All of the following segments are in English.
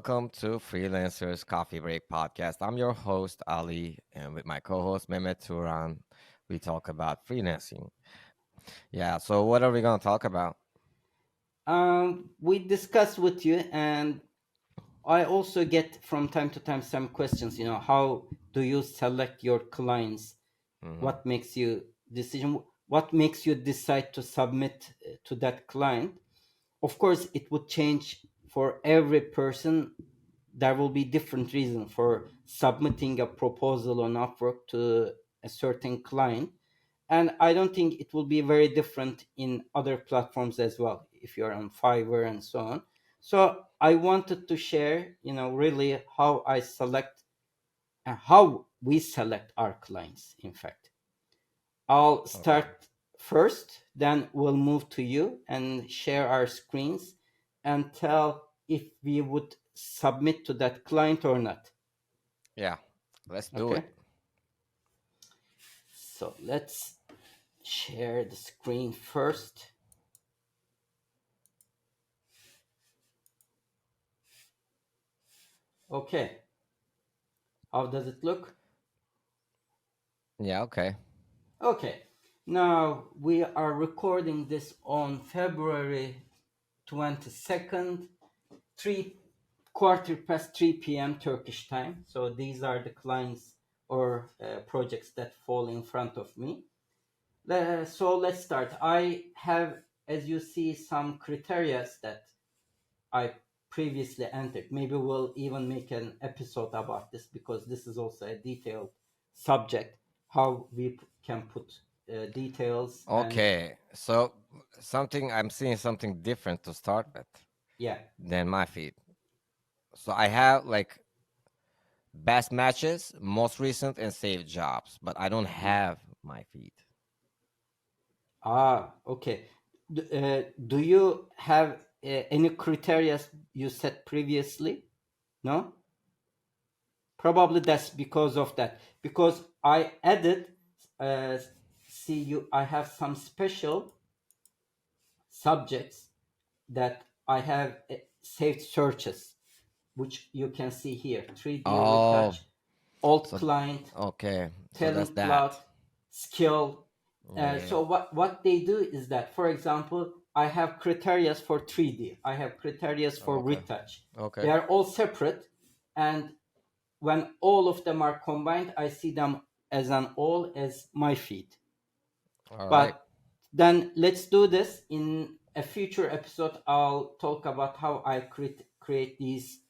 welcome to Freelancers Coffee Break Podcast. I'm your host, Ali, and with my co host, Mehmet Turan, we talk about freelancing. Yeah, so what are we going to talk about? We discussed with you, and I also get from time to time some questions. How do you select your clients? Hmm. What makes you decision? What makes you decide to submit to that client? Of course, it would change for every person. There will be different reasons for submitting a proposal on Upwork to a certain client, and I don't think it will be very different in other platforms as well if you're on Fiverr and so on. So I wanted to share, really how I select and how we select our clients. In fact, I'll Okay. start first, then we'll move to you and share our screens and tell if we would submit to that client or not. Yeah, let's do Okay, it. so let's share the screen first. Okay, how does it look? Yeah, okay. Okay, now we are recording this on February 22nd, 3 quarter past 3 p.m. Turkish time. So these are the clients or projects that fall in front of me. So let's start. I have, as you see, some criteria that I previously entered. Maybe we'll even make an episode about this because this is also a detailed subject. How we can put details and Okay, so I'm seeing something different to start with yeah. than my feed. So I have like best matches, most recent, and saved jobs, but I don't have my feed. Okay. Do you have any criteria you set previously? No? Probably that's because of that. Because I added, uh, see you, I have some special subjects that I have saved searches, which you can see here. 3D Oh, retouch, alt so client, okay, so that's talent cloud, that. skill. Yeah. So what they do is that, for example, I have criteria for 3D. I have criteria for Okay. retouch. They Okay. are all separate, and when all of them are combined, I see them as an all as my feed. All right. But then let's do this in a future episode. I'll talk about how I create these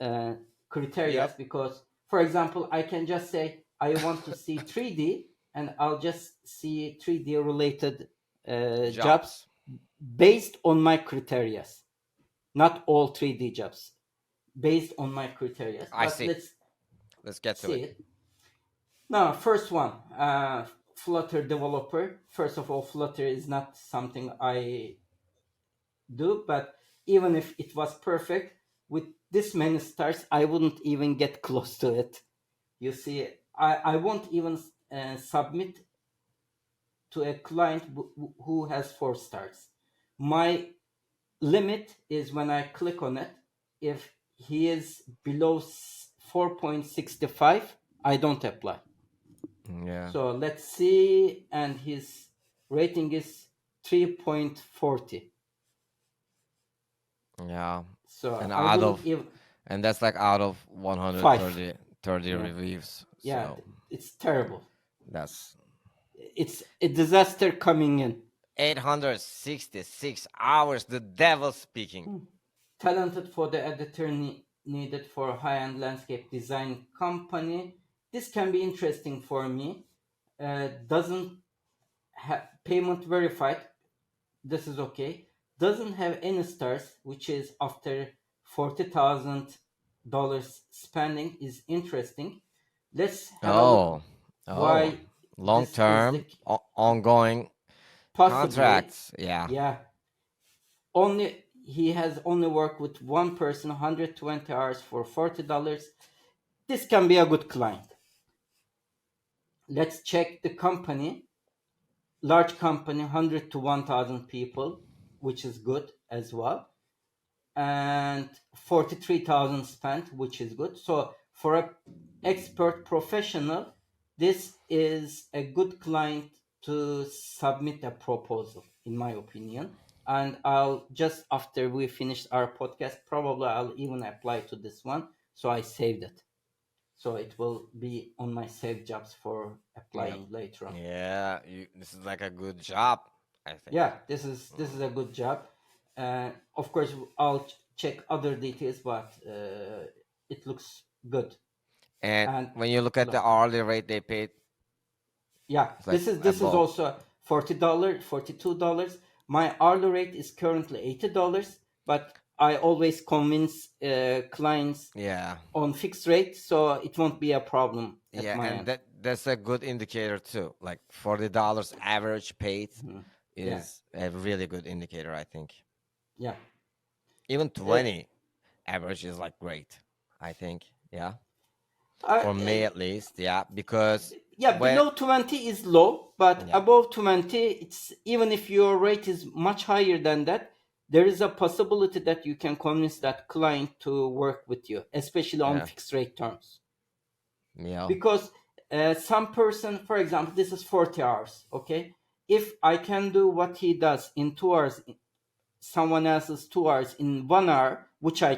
uh, criteria Yep. because, for example, I can just say I want to see 3D and I'll just see 3D related jobs Jobs. based on my criteria, not all 3D jobs based on my criteria. I But see. let's Let's get to see it. it. Now, first one, Flutter developer. First of all, Flutter is not something I do, but even if it was perfect, with this many stars, I wouldn't even get close to it. You see, I won't even submit to a client who has 4 stars. My limit is when I click on it, if he is below 4.65, I don't apply. Yeah. So let's see, and his rating is 3.40. Yeah. So And I out wouldn't of even and that's like out of five. 130 Yeah, reviews. yeah, So it's terrible. that's It's a disaster coming in. 866 hours. The devil speaking. Hmm. Talented for the editor needed for a high-end landscape design company. This can be interesting for me. Doesn't have payment verified. This is okay. Doesn't have any stars, which is after $40,000 spending is interesting. Let's have a look Oh. Oh. why Long this is the term, ongoing possibly. contracts. Yeah. Yeah, only he has only worked with one person, 120 hours for $40. This can be a good client. Let's check the company. Large company, 100 to 1,000 people, which is good as well. and 43,000 spent, which is good. So for a expert professional, this is a good client to submit a proposal, in my opinion. And I'll just after we finish our podcast, probably I'll even apply to this one. So I saved it. So it will be on my saved jobs for Yep. applying later on. Yeah, this is like a good job, I think. Yeah, this is a good job. Of course, I'll check other details, but it looks good. And And when you look at the hourly rate they paid, yeah, it's like this is above. also $40, $42. My hourly rate is currently $80, but I always convince clients Yeah. on fixed rate, so it won't be a problem at Yeah, my and end. that's a good indicator too. Like $40 average paid Mhm. Yeah, is a really good indicator, I think. yeah. Even Uh, 20 average is like great, I think. Yeah. For I, me at least, yeah, because yeah, when below 20 is low, but yeah, above 20, it's even if your rate is much higher than that, there is a possibility that you can convince that client to work with you, especially on yeah, fixed rate terms. yeah, Because some person, for example, this is 40 hours, okay? If I can do what he does in 2 hours, someone else's 2 hours in 1 hour, which I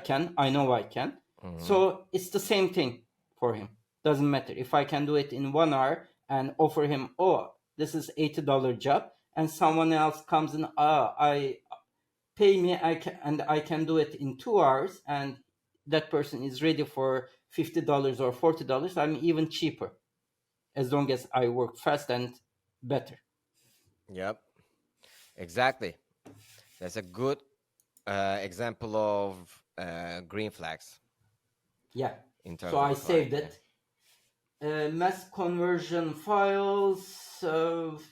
know I can. hmm, So it's the same thing for him. Doesn't matter. If I can do it in 1 hour and offer him, oh, this is $80 job, and someone else comes in, I pay me, and I can do it in 2 hours, and that person is ready for $50 or $40, I'm even cheaper as long as I work fast and better. yep, exactly. That's a good example of green flags Yeah. in So terms of I a client. saved Yeah. it. Mass conversion files,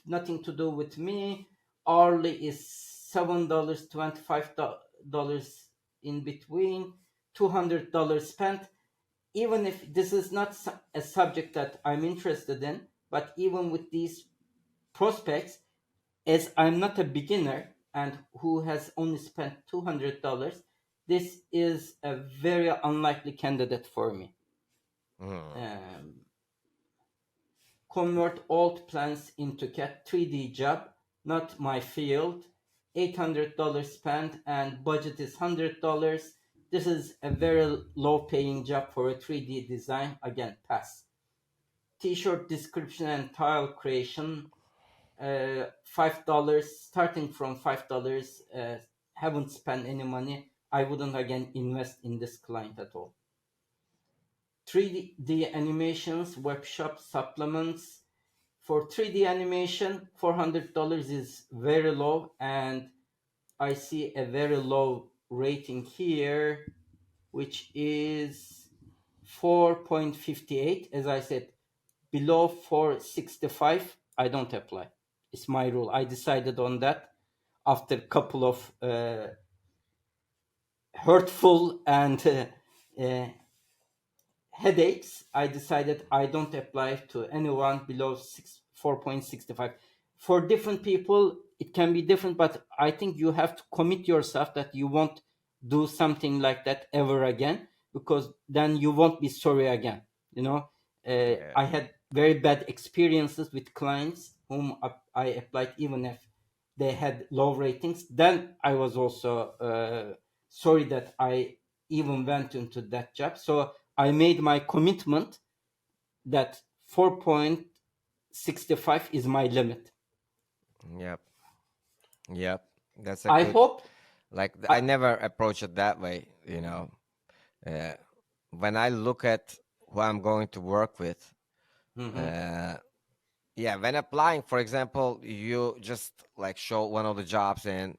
nothing to do with me. Hourly is $7, $25 in between, $200 spent. Even if this is not a subject that I'm interested in, but even with these prospects, as I'm not a beginner and who has only spent $200, this is a very unlikely candidate for me. Mhm. Um, Convert old plans into CAD 3D job, not my field. $800 spent and budget is $100. This is a very low paying job for a 3D design. Again, pass. T-shirt description and tile creation, $5, starting from $5. Haven't spent any money. I wouldn't again invest in this client at all. 3D animations, workshop supplements. For 3D animation, $400 is very low, and I see a very low rating here, which is 4.58. As I said, below 465, I don't apply. It's my rule. I decided on that after a couple of hurtful and uh, headaches, I decided I don't apply to anyone below 4.65. For different people, it can be different, but I think you have to commit yourself that you won't do something like that ever again, because then you won't be sorry again. You know, Yeah. I had very bad experiences with clients whom I applied even if they had low ratings. Then I was also sorry that I even went into that job. So I made my commitment that 4.65 is my limit. Yep. Yep. That's a I good, hope like, I I. never approach it that way, you know. Uh, when I look at who I'm going to work with, Mhm, uh, yeah, when applying, for example, you just like show one of the jobs and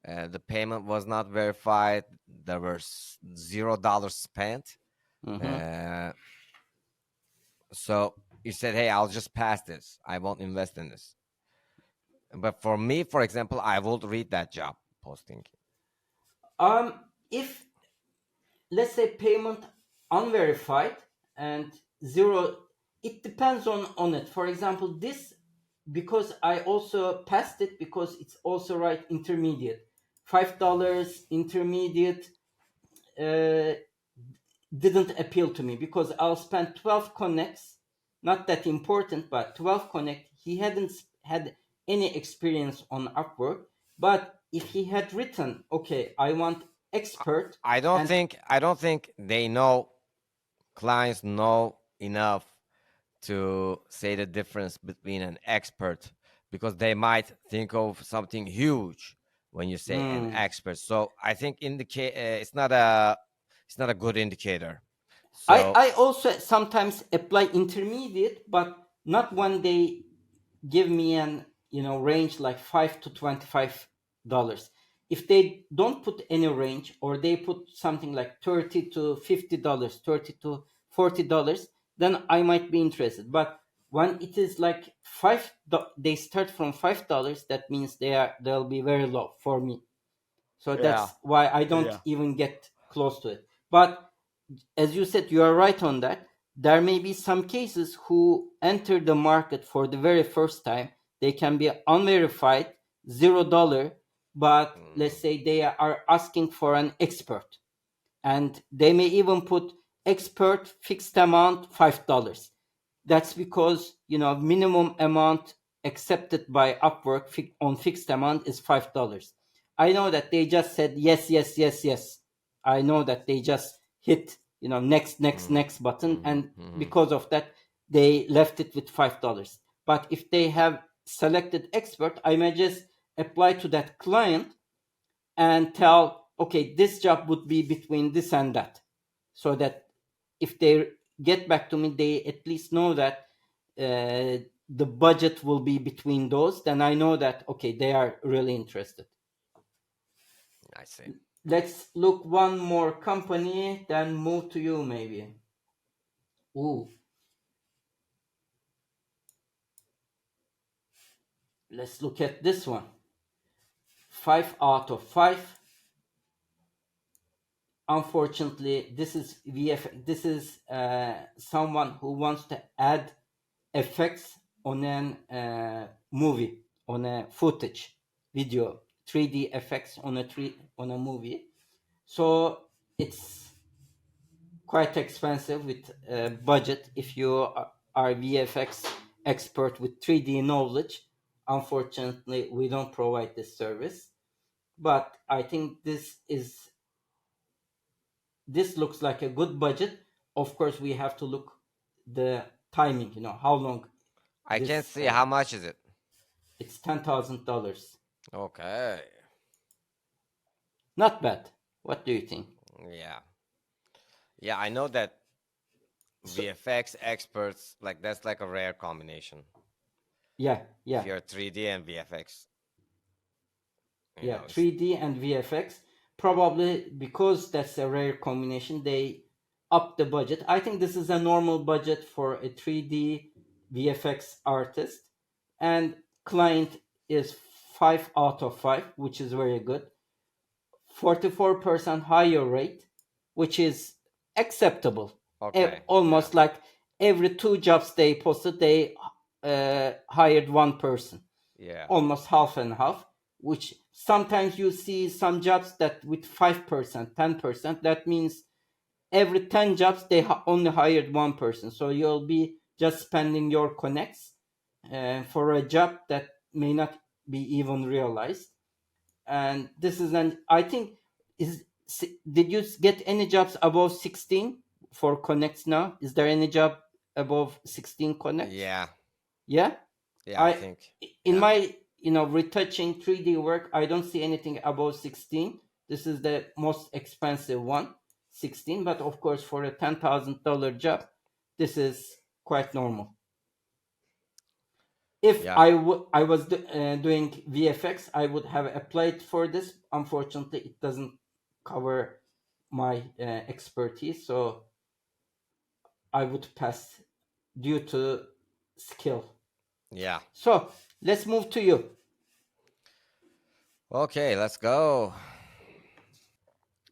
the payment was not verified. There was $0 spent. mhm. Uh, so you said, "Hey, I'll just pass this. I won't invest in this." But for me, for example, I will read that job posting. Um, if let's say payment unverified and zero, it depends on it. For example, this, because I also passed it because it's also right intermediate, $5 intermediate, didn't appeal to me because I'll spend 12 connects, not that important, but 12 connect. He hadn't had any experience on Upwork, but if he had written, okay, I want expert and I don't think they know clients know enough to say the difference between an expert because they might think of something huge when you say an mm, expert. So I think indicate it's not a good indicator. I, So I also sometimes apply intermediate, but not when they give me an range like $5 to $25. If they don't put any range or they put something like $30 to $50, $30 to $40, then I might be interested. But when it is like they start from $5. That means they'll be very low for me. So yeah, that's why I don't yeah. even get close to it. But as you said, you are right on that. There may be some cases who enter the market for the very first time. They can be unverified, $0, but let's Mm, say they are asking for an expert, and they may even put expert fixed amount $5. That's because minimum amount accepted by Upwork on fixed amount is $5. I know that they just said yes, yes, yes, yes. I know that they just hit next, next, mm, next button, mm, and mm. because of that they left it with $5. But if they have selected expert, I may just apply to that client and tell, okay, this job would be between this and that, so that if they get back to me, they at least know that the budget will be between those. Then I know that, okay, they are really interested. I see. Let's look one more company, then move to you maybe. Ooh, let's look at this one. 5 out of 5. Unfortunately, this is this is someone who wants to add effects on a movie, on a footage, video, 3D effects on a movie. So it's quite expensive with budget. If you are VFX expert with 3D knowledge, unfortunately, we don't provide this service. But I think this looks like a good budget. Of course, we have to look the timing. How long I can't this see how much is it. it's $10,000. Okay. Not bad. What do you think? Yeah. Yeah, I know that So VFX experts like that's like a rare combination. yeah, If yeah, you're 3D and VFX, yeah. it's 3D and VFX. Probably because that's a rare combination, they up the budget. I think this is a normal budget for a 3D VFX artist, and client is 5 out of 5, which is very good. 44% higher rate, which is acceptable. okay. Yeah. Almost like every 2 jobs they posted, they hired one person. Yeah. Almost half and half. Which sometimes you see some jobs that with 5%, 10%. That means every 10 jobs they only hired one person. So you'll be just spending your connects for a job that may not be even realized. And this is an I think is did you get any jobs above 16 for connects now? Is there any job above 16 connects? Yeah. Yeah. Yeah, I I think. In Yeah. my retouching 3D work, I don't see anything above 16. This is the most expensive one, 16. But of course, for a $10,000 job, this is quite normal. If Yeah. I was doing VFX, I would have applied for this. Unfortunately, it doesn't cover my expertise, so I would pass due to skill. Yeah. So let's move to you. Okay, let's go.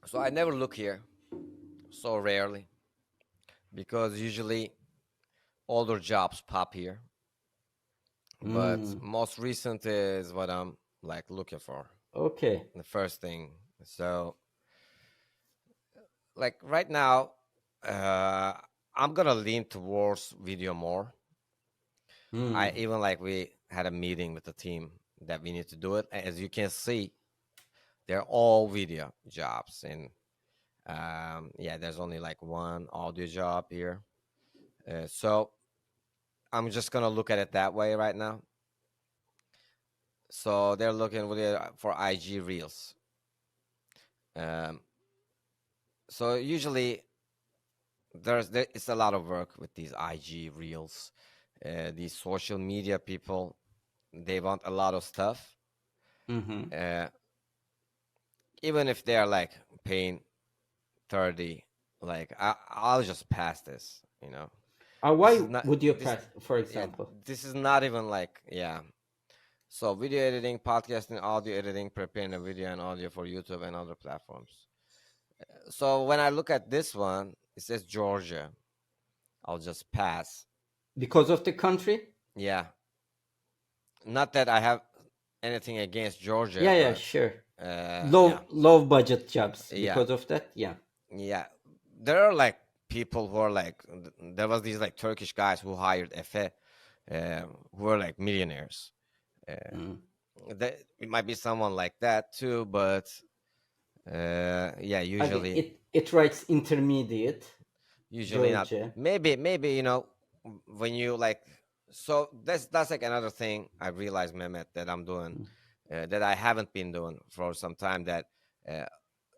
So I never look here so rarely because usually older jobs pop here. But Mm, most recent is what I'm like looking for. okay. The first thing. So like right now, uh, I'm gonna lean towards video more. I Mm. even like we had a meeting with the team that we need to do it. As you can see, they're all video jobs, and yeah, there's only like one audio job here. So I'm just gonna look at it that way right now. So they're looking really for IG reels. Um, so usually it's a lot of work with these IG reels. These social media people, they want a lot of stuff. Mm-hmm. Uh, Even if they're like paying 30, like I'll just pass this. This Why is not would you this. pass, for Yeah, example? this is not even like, yeah. So video editing, podcasting, audio editing, preparing a video and audio for YouTube and other platforms. So when I look at this one, it says Georgia. I'll just pass. Because of the country? Yeah, not that I have anything against Georgia, Yeah, yeah, but sure. yeah, Low budget jobs yeah, because of that. Yeah. yeah. There are like people who are like, there was these like Turkish guys who hired Efe, who were like millionaires. Uh, Mm. that it might be someone like that too, but yeah, Okay, usually it writes intermediate usually not. Georgia. Maybe when you like, so that's like another thing I realized, Mehmet, that I'm doing, that I haven't been doing for some time, that uh,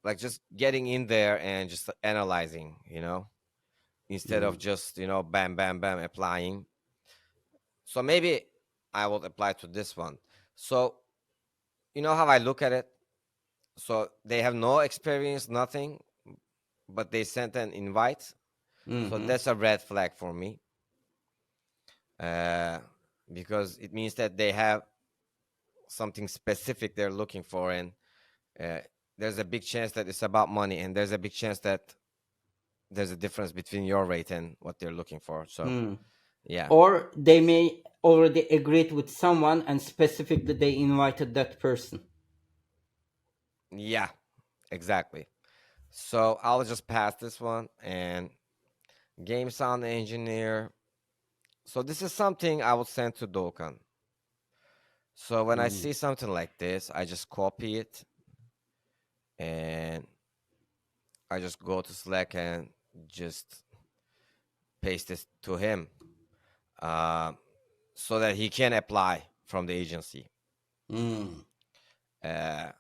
like just getting in there and just analyzing, instead of Mm. just bam bam bam applying. So maybe I will apply to this one. So you know how I look at it. So they have no experience, nothing, but they sent an invite. So Mm-hmm. that's a red flag for me, uh, because it means that they have something specific they're looking for, and uh, there's a big chance that it's about money, and there's a big chance that there's a difference between your rate and what they're looking for. So Mm. yeah, Or they may already agreed with someone and specifically they invited that person. yeah, exactly. So I'll just pass this one, and game sound engineer. So this is something I will send to Dokan. So when I Mm. see something like this, I just copy it and I just go to Slack and just paste this to him, uh, so that he can apply from the agency. Mm.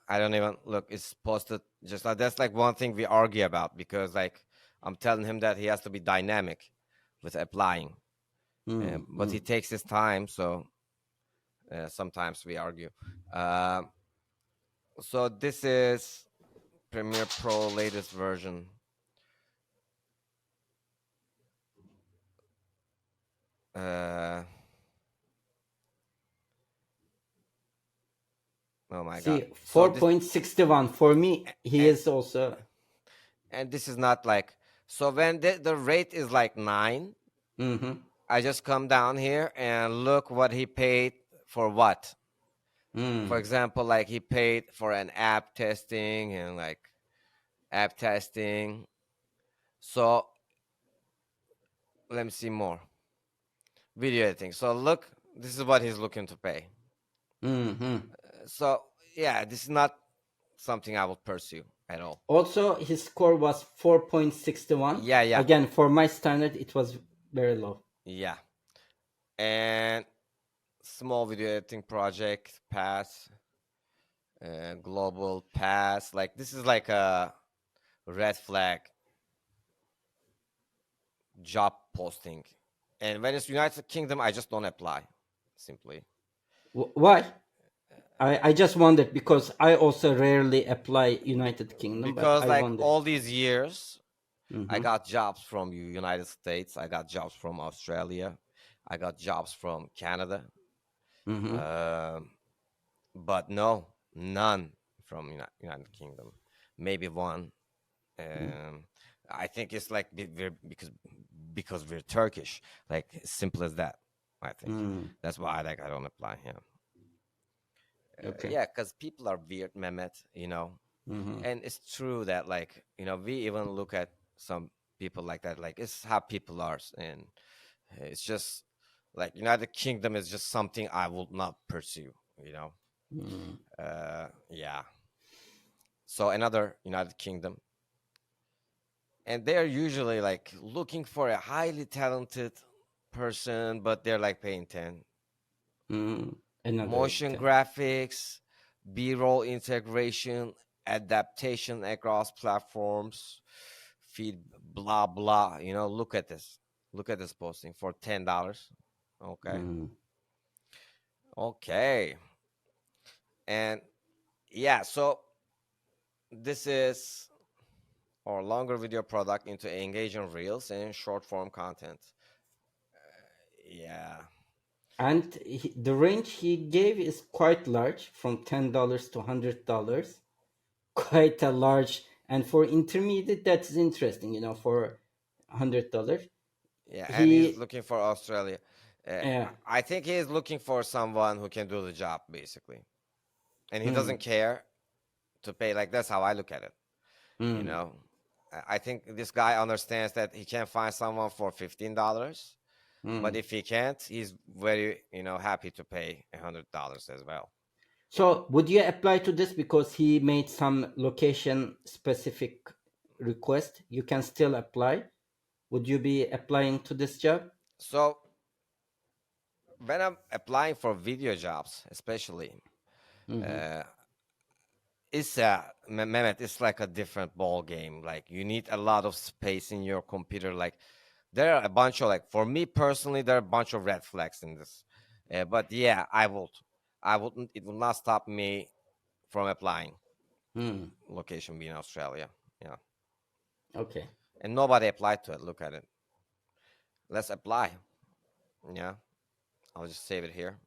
I don't even look. It's posted just like that's like one thing we argue about, because like I'm telling him that he has to be dynamic with applying, Mm. but he Mm. takes his time. So sometimes we argue. Uh, so this is Premiere Pro latest version. Uh, oh my god! See, So this 4.61 for me, he and is also. and this is not like, so when the rate is like 9, Mm-hmm. I just come down here and look what he paid for what. For Mm. example, like he paid for an app testing and like app testing. So let me see more video editing. So look, this is what he's looking to pay. Mm-hmm. So yeah, this is not something I would pursue at all. Also, his score was 4.61. Yeah, yeah, Again, for my standard, it was very low. yeah. And small video editing project pass, global pass. Like this is like a red flag job posting. And when it's United Kingdom, I just don't apply, simply Why? I just wondered because I also rarely apply United Kingdom, but because I like wondered. all these years, I Mm-hmm. got jobs from United States, I got jobs from Australia, I got jobs from Canada, Mm-hmm. um, but no, none from United Kingdom. Maybe one. Um, I think it's like because we're Turkish, like simple as that. I think Mm. that's why I don't apply here. Okay. Yeah, because people are weird, Mehmet. Mm-hmm. And it's true that like we even look at some people like that. Like it's how people are, and it's just like United Kingdom is just something I will not pursue. You know. Mm. Yeah. So another United Kingdom, and they're usually like looking for a highly talented person, but they're like paying 10. Mm. Another Motion thing. graphics, B-roll integration, adaptation across platforms, feed blah blah. Look at this. Look at this posting for $10. Okay. Mm. Okay. And yeah, so this is our longer video product into engaging reels and short form content. Yeah. And the range he gave is quite large, from $10 to $100. Quite a large, and for intermediate, that's interesting. For $100, Yeah, and he's he, looking for Australia. yeah. I think he's looking for someone who can do the job, basically. And he Hmm, doesn't care to pay. Like, that's how I look at it, you hmm, know? I think this guy understands that he can find someone for $15, but hmm. if he can't, he's very, happy to pay $100 as well. So, would you apply to this because he made some location specific request? You can still apply. Would you be applying to this job? So, when I'm applying for video jobs, especially, Hmm, uh, Mehmet, it's like a different ball game. Like you need a lot of space in your computer. Like there are a bunch of like for me personally, there are a bunch of red flags in this. But yeah, I wouldn't. It will not stop me from applying. hmm. Location being Australia, yeah, Okay. and nobody applied to it. Look at it. Let's apply. Yeah, I'll just save it here.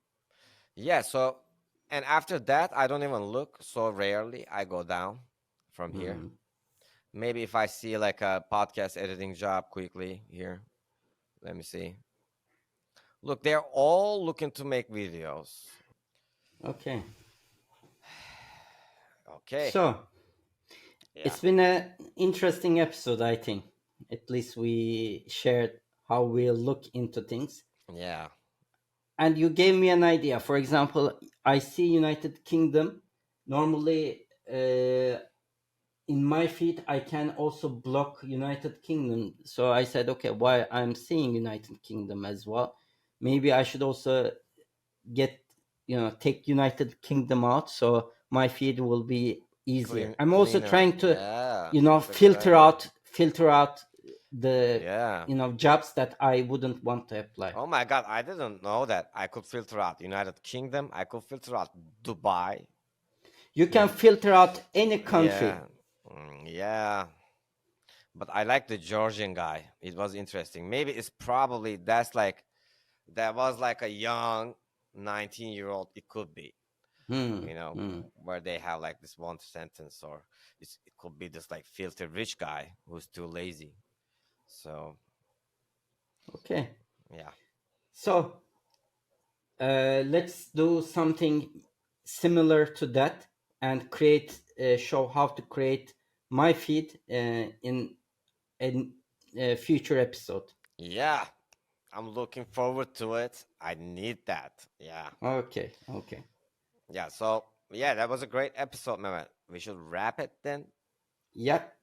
Yeah. So, and after that, I don't even look. So rarely I go down from here. Hmm. Maybe if I see like a podcast editing job quickly here, let me see. Look, they're all looking to make videos. Okay. Okay. So, Yeah. it's been an interesting episode, I think. At least we shared how we look into things. Yeah. And you gave me an idea. For example, I see United Kingdom. Normally, in my feed, I can also block United Kingdom. So I said, okay, why I'm seeing United Kingdom as well. Maybe I should also get, take United Kingdom out, so my feed will be easier. I'm also Cleaner. trying to, Yeah. That's a good filter idea. out the Yeah. jobs that I wouldn't want to apply. Oh my God. I didn't know that I could filter out United Kingdom. I could filter out Dubai. You can And filter out any country. yeah. Yeah. But I like the Georgian guy. It was interesting. Maybe it's probably that was like a young 19-year-old. It could be. Hmm. you know, Hmm. where they have like this one sentence, or it could be this like filthy rich guy who's too lazy. So Okay. yeah, So let's do something similar to that and create show how to create my feed in a future episode. yeah, I'm looking forward to it. I need that. Yeah, Okay. Okay. yeah. So yeah, that was a great episode, Mehmet. We should wrap it then. Yep.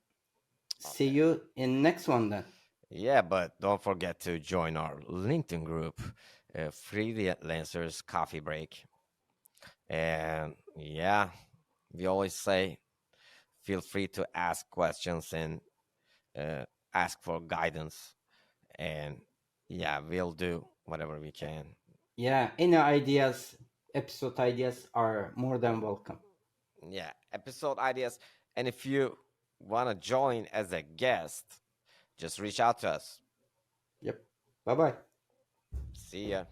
See Okay. you in next one then. Yeah, but don't forget to join our LinkedIn group, Freelancers Coffee Break. And yeah, we always say feel free to ask questions and uh, ask for guidance, and yeah, we'll do whatever we can. Yeah. Any ideas, episode ideas are more than welcome. Yeah, episode ideas, and if you want to join as a guest, just reach out to us. Yep. Bye bye. See ya.